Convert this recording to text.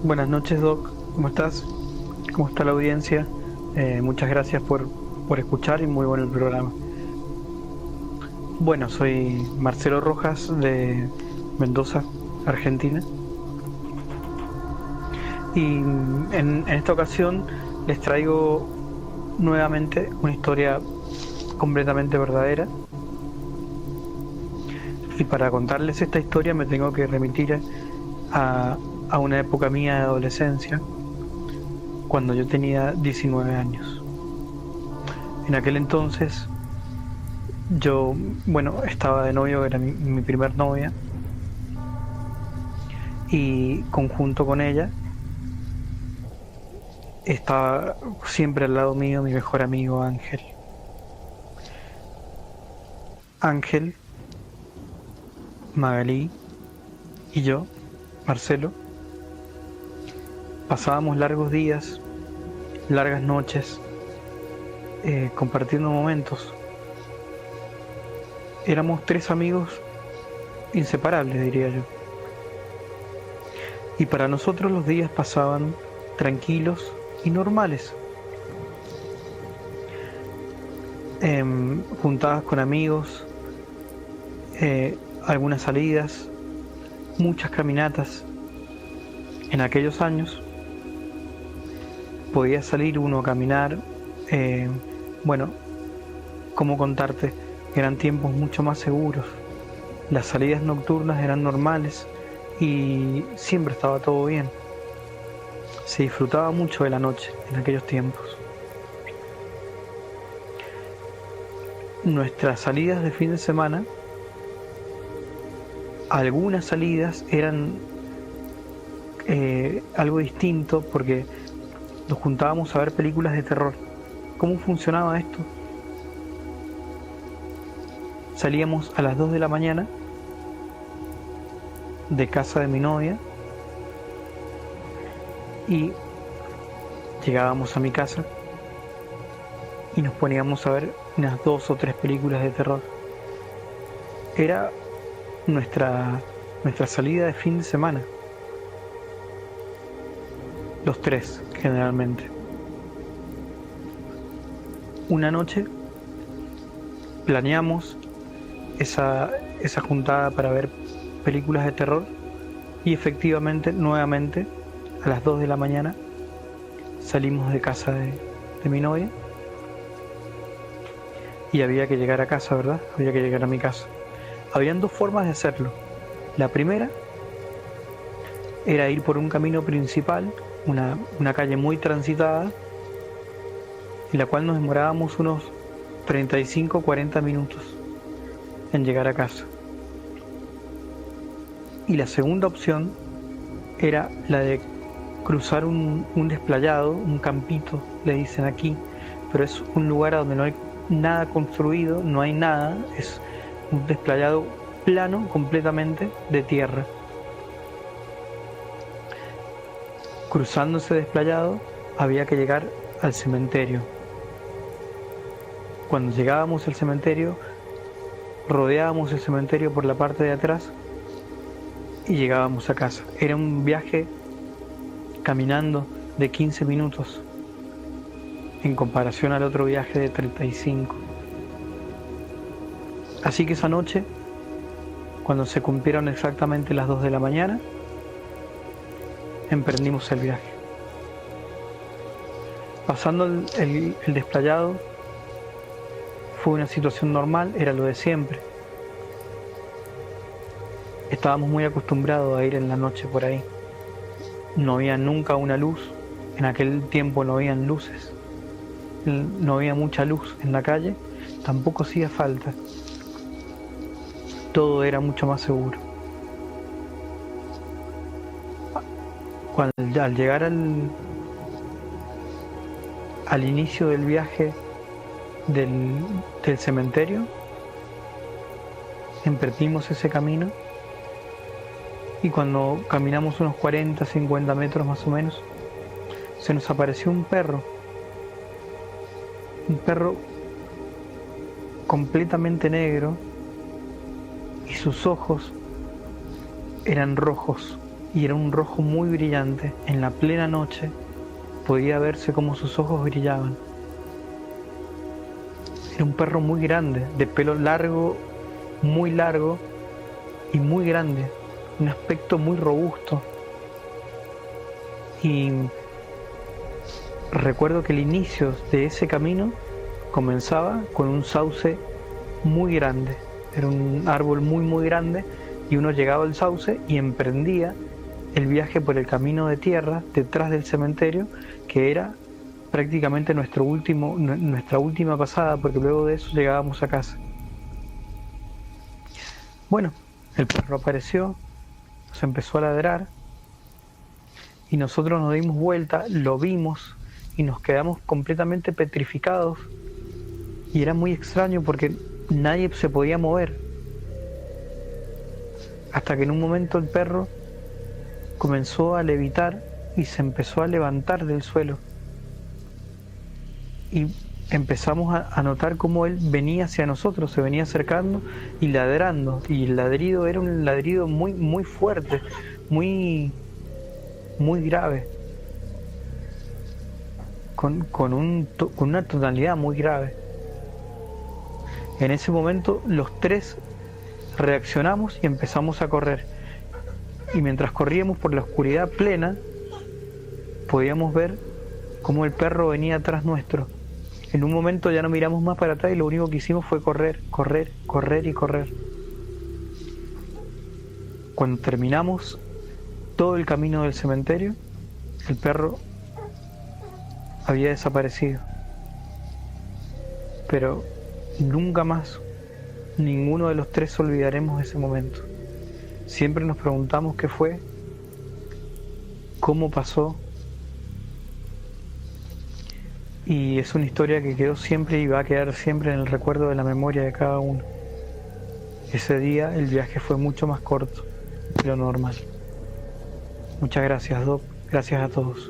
Buenas noches, Doc. ¿Cómo estás? ¿Cómo está la audiencia? Muchas gracias por escuchar y muy bueno el programa. Bueno, soy Marcelo Rojas de Mendoza, Argentina. Y en esta ocasión les traigo nuevamente una historia completamente verdadera. Y para contarles esta historia me tengo que remitir a, a una época mía de adolescencia, cuando yo tenía 19 años. En aquel entonces yo, bueno, estaba de novio, era mi primer novia, y conjunto con ella estaba siempre al lado mío mi mejor amigo Ángel. Ángel, Magalí y yo, Marcelo, pasábamos largos días, largas noches, compartiendo momentos. Éramos tres amigos inseparables, diría yo. Y para nosotros los días pasaban tranquilos y normales. Juntadas con amigos, algunas salidas, muchas caminatas. En aquellos años podía salir uno a caminar, bueno, ¿cómo contarte? Eran tiempos mucho más seguros. Las salidas nocturnas eran normales y siempre estaba todo bien. Se disfrutaba mucho de la noche en aquellos tiempos. Nuestras salidas de fin de semana, algunas salidas eran algo distinto porque nos juntábamos a ver películas de terror. ¿Cómo funcionaba esto? Salíamos a las 2 de la mañana de casa de mi novia y llegábamos a mi casa y nos poníamos a ver unas 2 o 3 películas de terror. Era nuestra salida de fin de semana. Los tres, generalmente. Una noche planeamos esa juntada para ver películas de terror y efectivamente, nuevamente, a las 2 de la mañana salimos de casa de mi novia y había que llegar a casa, ¿verdad? Había que llegar a mi casa. Habían dos formas de hacerlo. La primera era ir por un camino principal, una calle muy transitada, en la cual nos demorábamos unos 35-40 minutos en llegar a casa. Y la segunda opción era la de cruzar un desplayado, un campito, le dicen aquí, pero es un lugar donde no hay nada construido, no hay nada, es un desplayado plano completamente de tierra. Cruzando ese desplayado había que llegar al cementerio. Cuando llegábamos al cementerio, rodeábamos el cementerio por la parte de atrás y llegábamos a casa. Era un viaje caminando de 15 minutos en comparación al otro viaje de 35. Así que esa noche, cuando se cumplieron exactamente las 2 de la mañana, emprendimos el viaje. Pasando el desplayado, fue una situación normal, era lo de siempre. Estábamos muy acostumbrados a ir en la noche por ahí. No había nunca una luz, en aquel tiempo no habían luces, no había mucha luz en la calle, tampoco hacía falta. Todo era mucho más seguro. Al llegar al inicio del viaje del cementerio, emprendimos ese camino y cuando caminamos unos 40-50 metros más o menos, se nos apareció un perro completamente negro y sus ojos eran rojos, y era un rojo muy brillante. En la plena noche podía verse como sus ojos brillaban. Era un perro muy grande, de pelo largo, muy largo y muy grande, un aspecto muy robusto. Y recuerdo que el inicio de ese camino comenzaba con un sauce muy grande. Era un árbol muy grande y uno llegaba al sauce y emprendía el viaje por el camino de tierra detrás del cementerio, que era prácticamente nuestra última pasada, porque luego de eso llegábamos a casa. Bueno, el perro apareció, se empezó a ladrar y nosotros nos dimos vuelta, lo vimos y nos quedamos completamente petrificados, y era muy extraño porque nadie se podía mover, hasta que en un momento el perro comenzó a levitar y se empezó a levantar del suelo. Y empezamos a notar cómo él venía hacia nosotros, se venía acercando y ladrando. Y el ladrido era un ladrido muy fuerte, muy grave, con una tonalidad muy grave. En ese momento los tres reaccionamos y empezamos a correr. Y mientras corríamos por la oscuridad plena, podíamos ver cómo el perro venía atrás nuestro. En un momento ya no miramos más para atrás y lo único que hicimos fue correr. Cuando terminamos todo el camino del cementerio, el perro había desaparecido. Pero nunca más ninguno de los tres olvidaremos ese momento. Siempre nos preguntamos qué fue, cómo pasó, y es una historia que quedó siempre y va a quedar siempre en el recuerdo de la memoria de cada uno. Ese día el viaje fue mucho más corto de lo normal. Muchas gracias, Doc. Gracias a todos.